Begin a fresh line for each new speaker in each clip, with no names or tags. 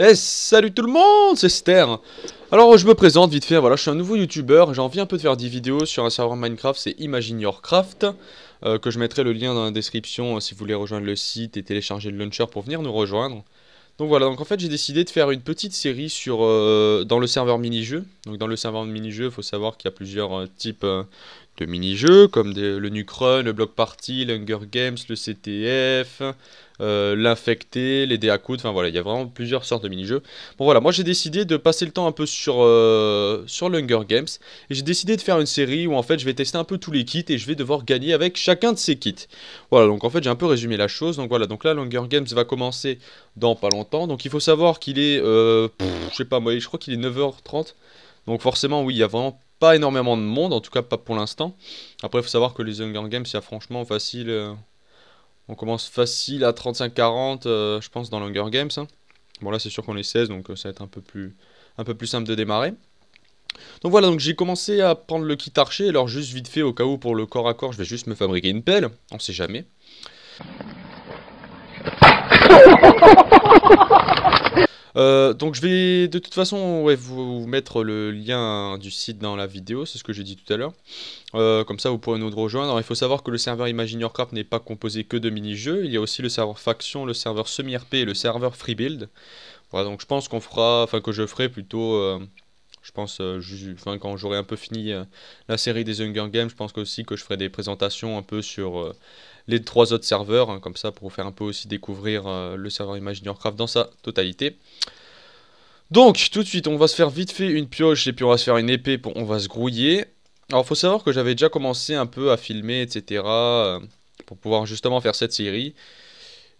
Eh, salut tout le monde, c'est Ster. Alors je me présente vite fait, voilà, je suis un nouveau youtubeur, j'ai envie un peu de faire des vidéos sur un serveur Minecraft, c'est Imagine Your Craft, que je mettrai le lien dans la description si vous voulez rejoindre le site et télécharger le launcher pour venir nous rejoindre. Donc voilà, donc en fait j'ai décidé de faire une petite série sur dans le serveur mini-jeu. Donc dans le serveur mini-jeu, il faut savoir qu'il y a plusieurs types de mini-jeux, comme le Nuke Run, le Block Party, l'Hunger Games, le CTF, l'infecté, les Deacoud, enfin voilà, il y a vraiment plusieurs sortes de mini-jeux. Bon voilà, moi j'ai décidé de passer le temps un peu sur l'Hunger Games, et j'ai décidé de faire une série où en fait je vais tester un peu tous les kits, et je vais devoir gagner avec chacun de ces kits. Voilà, donc en fait j'ai un peu résumé la chose, donc voilà, donc là l'Hunger Games va commencer dans pas longtemps, donc il faut savoir qu'il est, je sais pas moi, je crois qu'il est 9h30, donc forcément oui, il y a vraiment pas énormément de monde, en tout cas pas pour l'instant. Après il faut savoir que les Hunger Games, il y a franchement facile, on commence facile à 35-40, je pense, dans l'Hunger Games, hein. Bon là c'est sûr qu'on est 16, donc ça va être un peu plus simple de démarrer. Donc voilà, donc j'ai commencé à prendre le kit archer, alors juste vite fait, au cas où pour le corps à corps, je vais juste me fabriquer une pelle, on sait jamais. Donc je vais de toute façon ouais, vous mettre le lien du site dans la vidéo, c'est ce que j'ai dit tout à l'heure. Comme ça vous pourrez nous rejoindre. Alors il faut savoir que le serveur Imagine Your Craft n'est pas composé que de mini-jeux, il y a aussi le serveur faction, le serveur semi-RP et le serveur free build. Voilà, donc je pense qu'on fera, enfin que je ferai plutôt, je pense, quand j'aurai un peu fini la série des Hunger Games, je pense aussi que je ferai des présentations un peu sur les trois autres serveurs, hein, comme ça pour vous faire un peu aussi découvrir le serveur Imagine Your Craft dans sa totalité. Donc tout de suite on va se faire vite fait une pioche et puis on va se faire une épée, on va se grouiller. Alors faut savoir que j'avais déjà commencé un peu à filmer etc. Pour pouvoir justement faire cette série.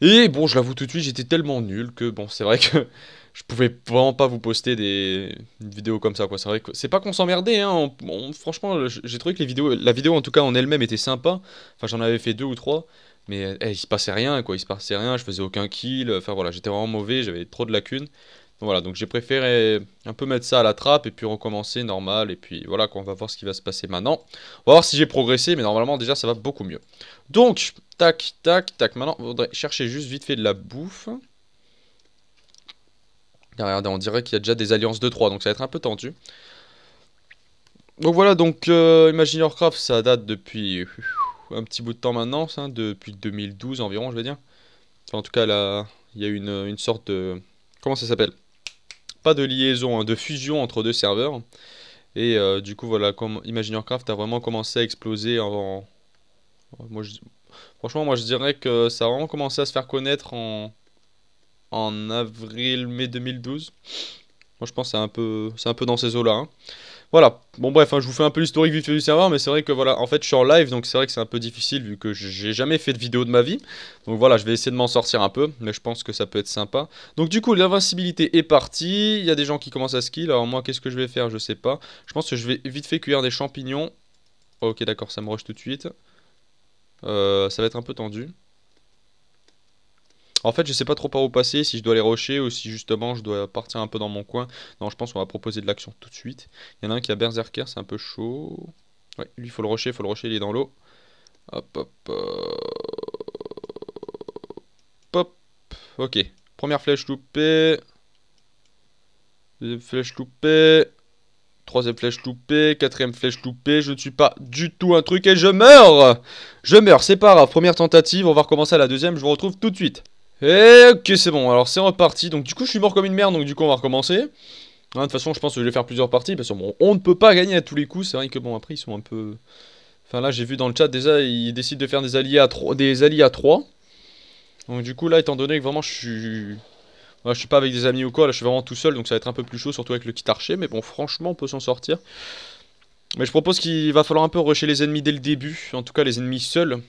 Et bon je l'avoue tout de suite j'étais tellement nul que bon c'est vrai que je pouvais vraiment pas vous poster une vidéo comme ça quoi. C'est vrai que c'est pas qu'on s'emmerdait hein, franchement j'ai trouvé que la vidéo en tout cas en elle-même était sympa. Enfin j'en avais fait deux ou trois. Mais il se passait rien quoi, il se passait rien, je faisais aucun kill, enfin voilà j'étais vraiment mauvais, j'avais trop de lacunes. Voilà, donc j'ai préféré un peu mettre ça à la trappe et puis recommencer normal. Et puis voilà, on va voir ce qui va se passer maintenant. On va voir si j'ai progressé, mais normalement déjà ça va beaucoup mieux. Donc, tac, tac, tac. Maintenant, on voudrait chercher juste vite fait de la bouffe. Ah, regardez, on dirait qu'il y a déjà des alliances de 3, donc ça va être un peu tendu. Donc voilà, donc Imagine Your Craft, ça date depuis un petit bout de temps maintenant, ça, depuis 2012 environ, je vais dire. Enfin, en tout cas, là, il y a une sorte de... Comment ça s'appelle? Pas de liaison, hein, de fusion entre deux serveurs. Et du coup, voilà, comme Imagine Your Craft a vraiment commencé à exploser moi, franchement, moi je dirais que ça a vraiment commencé à se faire connaître en avril-mai 2012. Moi je pense que c'est un peu dans ces eaux-là, hein. Voilà, bon bref, hein, je vous fais un peu l'historique vite fait du serveur, mais c'est vrai que voilà, en fait je suis en live, donc c'est vrai que c'est un peu difficile vu que j'ai jamais fait de vidéo de ma vie. Donc voilà, je vais essayer de m'en sortir un peu, mais je pense que ça peut être sympa. Donc du coup, l'invincibilité est partie, il y a des gens qui commencent à skill, alors moi qu'est-ce que je vais faire, je sais pas. Je pense que je vais vite fait cuire des champignons. Ok d'accord, ça me rush tout de suite. Ça va être un peu tendu. En fait, je sais pas trop par où passer, si je dois les rusher ou si justement je dois partir un peu dans mon coin. Non, je pense qu'on va proposer de l'action tout de suite. Il y en a un qui a Berserker, c'est un peu chaud. Ouais, lui, il faut le rusher, il est dans l'eau. Hop, hop, hop. Ok, première flèche loupée. Deuxième flèche loupée. Troisième flèche loupée. Quatrième flèche loupée. Je ne suis pas du tout un truc et je meurs. Je meurs, c'est pas grave. Première tentative, on va recommencer à la deuxième. Je vous retrouve tout de suite. Et ok, c'est bon, alors c'est reparti. Donc du coup, je suis mort comme une merde, donc du coup, on va recommencer. Hein, de toute façon, je pense que je vais faire plusieurs parties, parce que bon, on ne peut pas gagner à tous les coups. C'est vrai que bon, après, ils sont un peu... Enfin là, j'ai vu dans le chat, déjà, ils décident de faire des alliés à 3. Des alliés à 3. Donc du coup, là, étant donné que vraiment, je suis... Voilà, je suis pas avec des amis ou quoi, là, je suis vraiment tout seul, donc ça va être un peu plus chaud, surtout avec le kit archer. Mais bon, franchement, on peut s'en sortir. Mais je propose qu'il va falloir un peu rusher les ennemis dès le début. En tout cas, les ennemis seuls.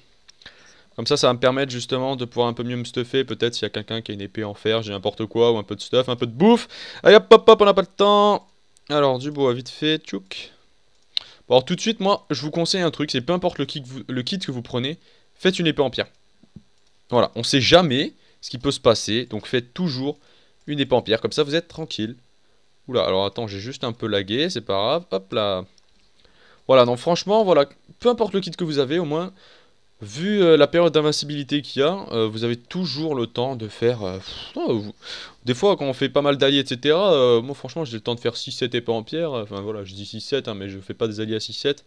Comme ça va me permettre justement de pouvoir un peu mieux me stuffer. Peut-être s'il y a quelqu'un qui a une épée en fer, j'ai n'importe quoi, ou un peu de stuff, un peu de bouffe. Allez hop hop hop, on n'a pas le temps. Alors du bois vite fait, tchouk. Bon alors tout de suite, moi, je vous conseille un truc, c'est peu importe le kit que vous prenez, faites une épée en pierre. Voilà, on sait jamais ce qui peut se passer, donc faites toujours une épée en pierre, comme ça vous êtes tranquille. Oula, alors attends, j'ai juste un peu lagué, c'est pas grave, hop là. Voilà, donc franchement, voilà, peu importe le kit que vous avez, au moins... Vu la période d'invincibilité qu'il y a, vous avez toujours le temps de faire... Des fois, quand on fait pas mal d'alliés, etc., moi franchement, j'ai le temps de faire 6-7 épées en pierre. Enfin voilà, je dis 6-7, hein, mais je fais pas des alliés à 6-7.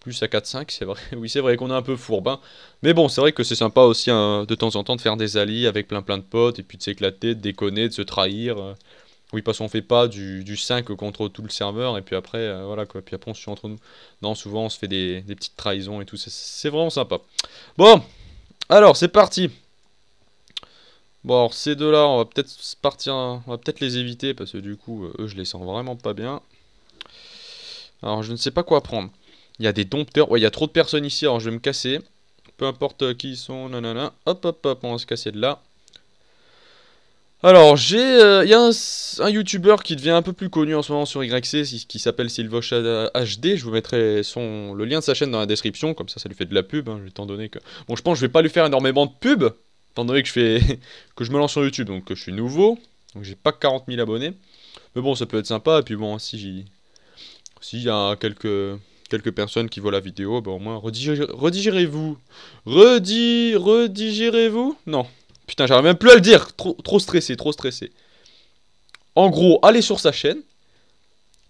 Plus à 4-5, c'est vrai. Oui, c'est vrai qu'on est un peu fourbe, hein. Mais bon, c'est vrai que c'est sympa aussi hein, de temps en temps de faire des alliés avec plein de potes, et puis de s'éclater, de déconner, de se trahir. Oui, parce qu'on fait pas du 5 contre tout le serveur, et puis après, voilà quoi. Puis après, on se tue entre nous. Non, souvent, on se fait des petites trahisons et tout. C'est vraiment sympa. Bon, alors, c'est parti. Bon, alors, ces deux-là, on va peut-être partir, on va peut-être les éviter, parce que du coup, eux, je les sens vraiment pas bien. Alors, je ne sais pas quoi prendre. Il y a des dompteurs. Ouais, il y a trop de personnes ici, alors je vais me casser. Peu importe qui ils sont, nanana. Hop, hop, hop, on va se casser de là. Alors, il y a un YouTuber qui devient un peu plus connu en ce moment sur YC, qui s'appelle Silvosh HD. Je vous mettrai le lien de sa chaîne dans la description, comme ça lui fait de la pub, hein, étant donné que... Bon, je pense que je vais pas lui faire énormément de pub, étant donné que que je me lance sur YouTube, donc que je suis nouveau, donc j'ai pas 40 000 abonnés. Mais bon, ça peut être sympa, et puis bon, s'il y a quelques personnes qui voient la vidéo, bah au moins, redigérez-vous. Redigérez-vous? Non. Putain, j'arrive même plus à le dire. Trop stressé, trop stressé. En gros, allez sur sa chaîne.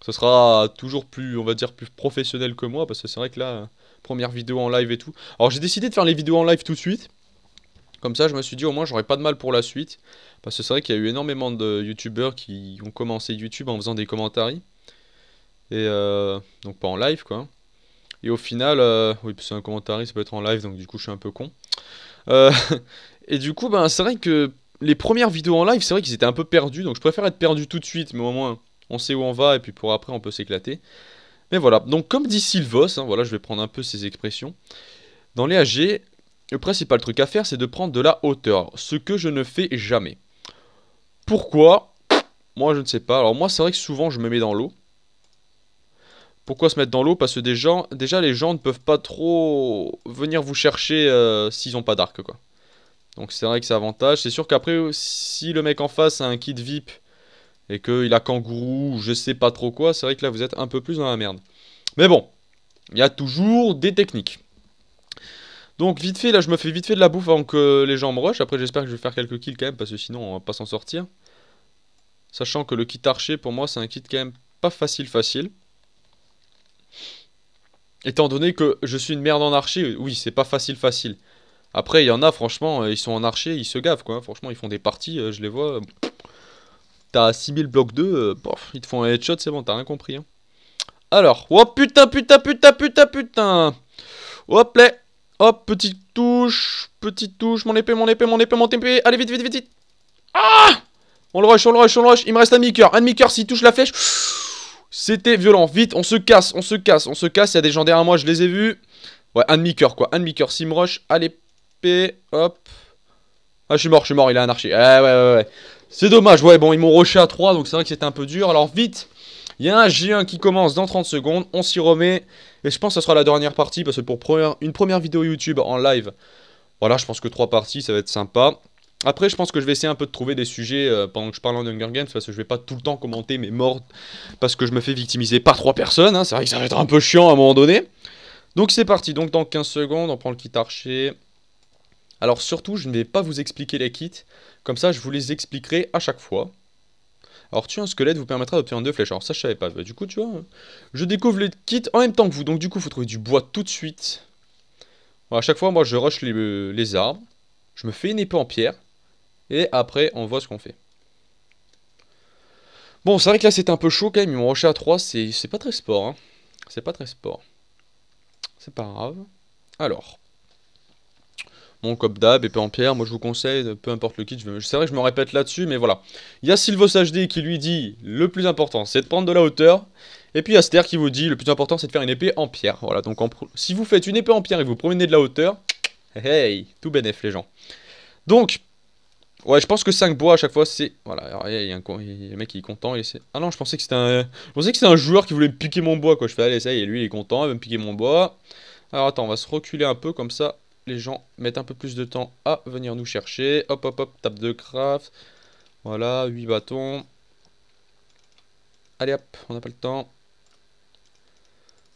Ce sera toujours plus, on va dire, plus professionnel que moi. Parce que c'est vrai que là, première vidéo en live et tout. Alors j'ai décidé de faire les vidéos en live tout de suite. Comme ça, je me suis dit, au moins, j'aurais pas de mal pour la suite. Parce que c'est vrai qu'il y a eu énormément de youtubeurs qui ont commencé YouTube en faisant des commentaires. Et donc pas en live, quoi. Et au final, oui, c'est un commentaire, ça peut être en live, donc du coup, je suis un peu con. Euh, et du coup, ben, c'est vrai que les premières vidéos en live, c'est vrai qu'ils étaient un peu perdus, donc je préfère être perdu tout de suite, mais au moins on sait où on va, et puis pour après on peut s'éclater. Mais voilà, donc comme dit Sylvos, hein, voilà, je vais prendre un peu ses expressions. Dans les AG, le principal truc à faire, c'est de prendre de la hauteur, ce que je ne fais jamais. Pourquoi? Moi, je ne sais pas. Alors moi, c'est vrai que souvent, je me mets dans l'eau. Pourquoi se mettre dans l'eau? Parce que déjà, les gens ne peuvent pas trop venir vous chercher s'ils n'ont pas d'arc, quoi. Donc c'est vrai que c'est avantage. C'est sûr qu'après, si le mec en face a un kit VIP et qu'il a kangourou ou je sais pas trop quoi, c'est vrai que là vous êtes un peu plus dans la merde. Mais bon, il y a toujours des techniques. Donc vite fait, là je me fais vite fait de la bouffe avant que les gens me rushent. Après j'espère que je vais faire quelques kills quand même parce que sinon on va pas s'en sortir. Sachant que le kit archer pour moi c'est un kit quand même pas facile. Étant donné que je suis une merde en archer, oui c'est pas facile. Après il y en a franchement, ils sont en archer, ils se gavent quoi. Franchement ils font des parties, je les vois. T'as 6000 blocs 2, ils te font un headshot, c'est bon, t'as rien compris. Hein. Alors, oh putain. Hop là, hop, petite touche, mon épée. Allez, vite. Ah! On le rush, il me reste un demi-cœur, s'il touche la flèche. C'était violent, vite, on se casse, il y a des gens derrière moi, je les ai vus. Ouais, un demi-cœur quoi, s'il me rush, à l'épée, hop. Ah, je suis mort, il a un archer. Ouais. C'est dommage, ouais, bon, ils m'ont rushé à 3, donc c'est vrai que c'était un peu dur. Alors, vite, il y a un G1 qui commence dans 30 secondes, on s'y remet. Et je pense que ce sera la dernière partie, parce que pour une première vidéo YouTube en live, voilà, je pense que 3 parties, ça va être sympa. Après, je pense que je vais essayer un peu de trouver des sujets pendant que je parle en Hunger Games, parce que je vais pas tout le temps commenter mes morts, parce que je me fais victimiser par 3 personnes, hein. C'est vrai que ça va être un peu chiant à un moment donné. Donc c'est parti, donc dans 15 secondes, on prend le kit archer. Alors surtout, je ne vais pas vous expliquer les kits, comme ça je vous les expliquerai à chaque fois. Alors tuer un squelette vous permettra d'obtenir 2 flèches, alors ça je savais pas, bah, du coup tu vois, je découvre les kits en même temps que vous, donc du coup il faut trouver du bois tout de suite. Bon, à chaque fois moi je rush les arbres, je me fais une épée en pierre, et après on voit ce qu'on fait. Bon c'est vrai que là c'était un peu chaud quand même, ils m'ont rushé à 3, c'est pas très sport, hein. C'est pas très sport. C'est pas grave. Alors... Bon, comme d'hab, épée en pierre, moi je vous conseille, peu importe le kit, c'est vrai que je me répète là-dessus, mais voilà. Il y a Sylvos HD qui lui dit, le plus important c'est de prendre de la hauteur, et puis Aster qui vous dit, le plus important c'est de faire une épée en pierre. Voilà, donc si vous faites une épée en pierre et vous promenez de la hauteur, hey, tout bénef les gens. Donc, ouais, je pense que 5 bois à chaque fois c'est... Voilà, alors, il y a le mec qui est content, et c'est... Ah non, je pensais que c'était un joueur qui voulait me piquer mon bois, quoi. Je fais, allez, ça y est, lui il est content, il va me piquer mon bois. Alors attends, on va se reculer un peu comme ça. Les gens mettent un peu plus de temps à venir nous chercher. Hop, table de craft. Voilà, 8 bâtons. Allez hop, on n'a pas le temps.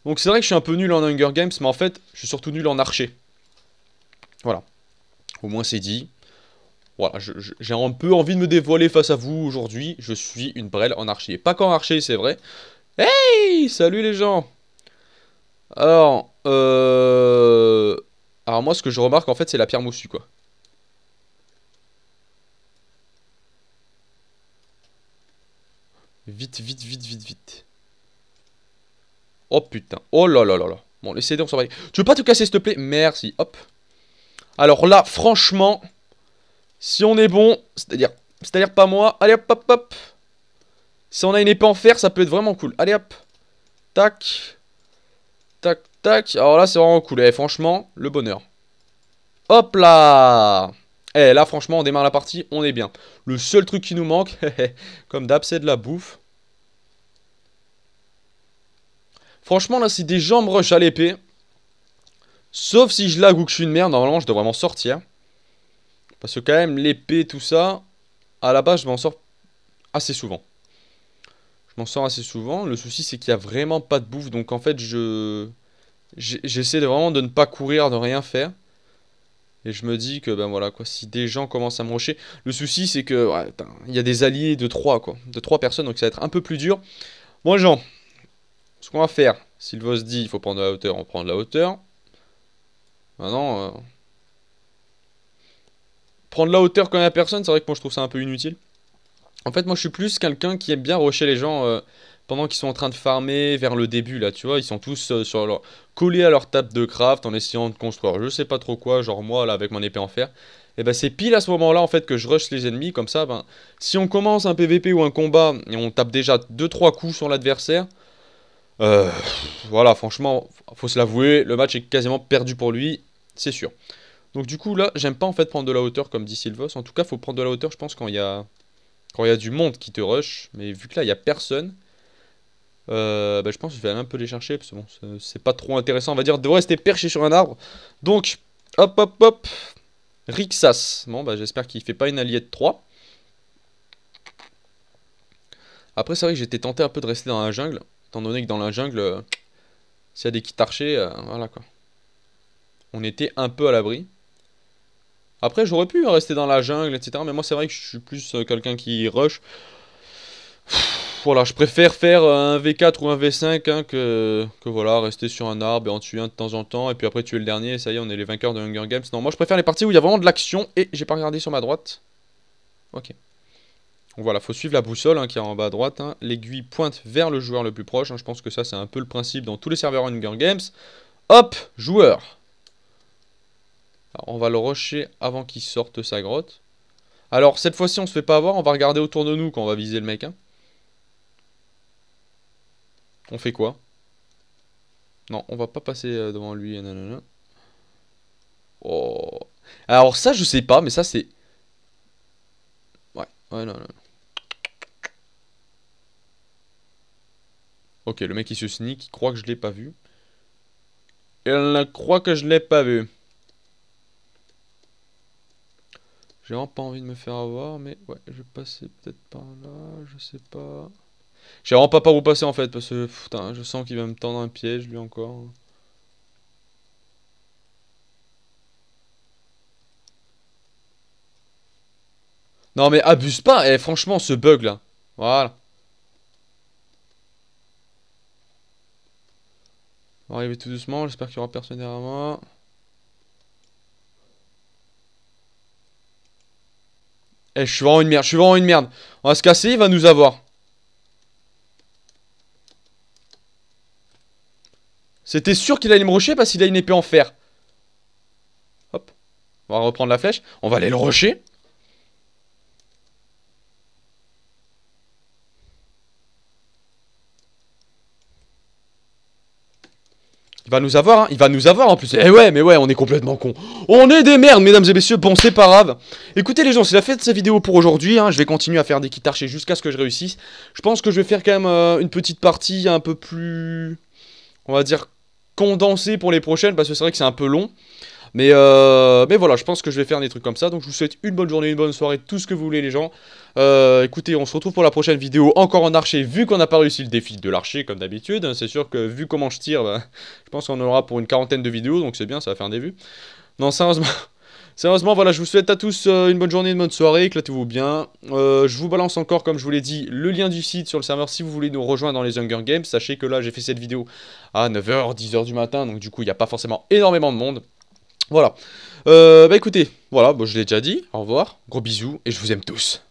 Donc c'est vrai que je suis un peu nul en Hunger Games, mais en fait, je suis surtout nul en archer. Voilà, au moins c'est dit. Voilà, j'ai un peu envie de me dévoiler face à vous aujourd'hui. Je suis une brêle en archer. Pas qu'en archer, c'est vrai. Hey, salut les gens. Alors, alors moi, ce que je remarque, en fait, c'est la pierre moussue, quoi. Vite, vite, vite, vite, vite. Oh putain. Oh là là là là. Bon, les CD, on s'en va. Tu veux pas te casser, s'il te plaît? Merci. Hop. Alors là, franchement, si on est bon, c'est-à-dire pas moi. Allez hop, hop, hop. Si on a une épée en fer, ça peut être vraiment cool. Allez hop. Tac. Tac, tac. Alors là, c'est vraiment cool. Eh, franchement, le bonheur. Hop là. Eh, là, franchement, on démarre la partie, on est bien. Le seul truc qui nous manque, comme d'hab, c'est de la bouffe. Franchement, là, si des gens me rushent à l'épée, sauf si je lag ou que je suis une merde, normalement, je devrais m'en sortir. Parce que quand même, l'épée, tout ça, à la base, je m'en sors assez souvent. Je m'en sors assez souvent. Le souci, c'est qu'il n'y a vraiment pas de bouffe. Donc, en fait, j'essaie vraiment de ne pas courir, de rien faire. Et je me dis que, ben voilà, quoi, si des gens commencent à me rusher... Le souci, c'est que, ouais, il y a des alliés de 3, quoi. De 3 personnes, donc ça va être un peu plus dur. Bon, les gens, ce qu'on va faire, Sylvain se dit, il faut prendre de la hauteur, on prend de la hauteur. Maintenant, prendre de la hauteur quand il n'y a personne, c'est vrai que moi, je trouve ça un peu inutile. En fait, moi, je suis plus quelqu'un qui aime bien rusher les gens pendant qu'ils sont en train de farmer vers le début, là, tu vois. Ils sont tous collés à leur table de craft en essayant de construire je sais pas trop quoi, genre moi, là, avec mon épée en fer. Et ben, c'est pile à ce moment-là, en fait, que je rush les ennemis. Comme ça, ben, si on commence un PVP ou un combat et on tape déjà 2-3 coups sur l'adversaire, voilà, franchement, faut se l'avouer, le match est quasiment perdu pour lui, c'est sûr. Donc du coup, là, j'aime pas, en fait, prendre de la hauteur, comme dit Sylvos. En tout cas, faut prendre de la hauteur, je pense, quand il y a du monde qui te rush, mais vu que là il y a personne, bah, je pense que je vais aller un peu les chercher, parce que bon, c'est pas trop intéressant, on va dire, de rester perché sur un arbre. Donc, hop hop hop, Rixas. Bon, bah j'espère qu'il fait pas une alliée de 3. Après, c'est vrai que j'étais tenté un peu de rester dans la jungle, étant donné que dans la jungle, s'il y a des kits archers, voilà quoi. On était un peu à l'abri. Après, j'aurais pu rester dans la jungle, etc. Mais moi, c'est vrai que je suis plus quelqu'un qui rush. Voilà, je préfère faire un V4 ou un V5 hein, que voilà, rester sur un arbre et en tuer un de temps en temps. Et puis après tuer le dernier, et ça y est, on est les vainqueurs de Hunger Games. Non, moi je préfère les parties où il y a vraiment de l'action. Et j'ai pas regardé sur ma droite. Ok. Donc voilà, faut suivre la boussole hein, qui est en bas à droite. Hein. L'aiguille pointe vers le joueur le plus proche. Hein. Je pense que ça, c'est un peu le principe dans tous les serveurs Hunger Games. Hop, joueur. Alors, on va le rusher avant qu'il sorte sa grotte. Alors, cette fois-ci, on se fait pas avoir. On va regarder autour de nous quand on va viser le mec. Hein. On fait quoi? Non, on va pas passer devant lui. Nanana. Oh. Alors ça, je sais pas, mais ça c'est... Ouais, ouais, non, non. Ok, le mec il se sneak, il croit que je l'ai pas vu. Il croit que je l'ai pas vu. J'ai vraiment pas envie de me faire avoir, mais ouais, je vais passer peut-être par là, je sais pas. J'ai vraiment pas par où passer en fait, parce que putain, je sens qu'il va me tendre un piège lui encore. Non mais abuse pas, eh, franchement ce bug là. Voilà. On va arriver tout doucement, j'espère qu'il y aura personne derrière moi. Eh, je suis vraiment une merde, je suis vraiment une merde. On va se casser, il va nous avoir. C'était sûr qu'il allait me rusher parce qu'il a une épée en fer. Hop. On va reprendre la flèche. On va aller le rusher. Il va nous avoir, hein. Il va nous avoir en plus. Eh ouais, mais ouais, on est complètement con. On est des merdes, mesdames et messieurs. Bon, c'est pas grave. Écoutez, les gens, c'est la fin de cette vidéo pour aujourd'hui. Hein. Je vais continuer à faire des kits archers jusqu'à ce que je réussisse. Je pense que je vais faire quand même une petite partie un peu plus, on va dire, condensée pour les prochaines, parce que c'est vrai que c'est un peu long. Mais voilà, je pense que je vais faire des trucs comme ça. Donc je vous souhaite une bonne journée, une bonne soirée, tout ce que vous voulez les gens. Écoutez, on se retrouve pour la prochaine vidéo, encore en archer, vu qu'on n'a pas réussi le défi de l'archer comme d'habitude. C'est sûr que vu comment je tire, bah, je pense qu'on en aura pour une quarantaine de vidéos, donc c'est bien, ça va faire un début. Non, sérieusement, sérieusement, voilà, je vous souhaite à tous une bonne journée, une bonne soirée, éclatez-vous bien. Je vous balance encore, comme je vous l'ai dit, le lien du site sur le serveur si vous voulez nous rejoindre dans les Hunger Games. Sachez que là, j'ai fait cette vidéo à 9h, 10h du matin, donc du coup, il n'y a pas forcément énormément de monde. Voilà. Bah écoutez, voilà, bon, je l'ai déjà dit, au revoir, gros bisous, et je vous aime tous.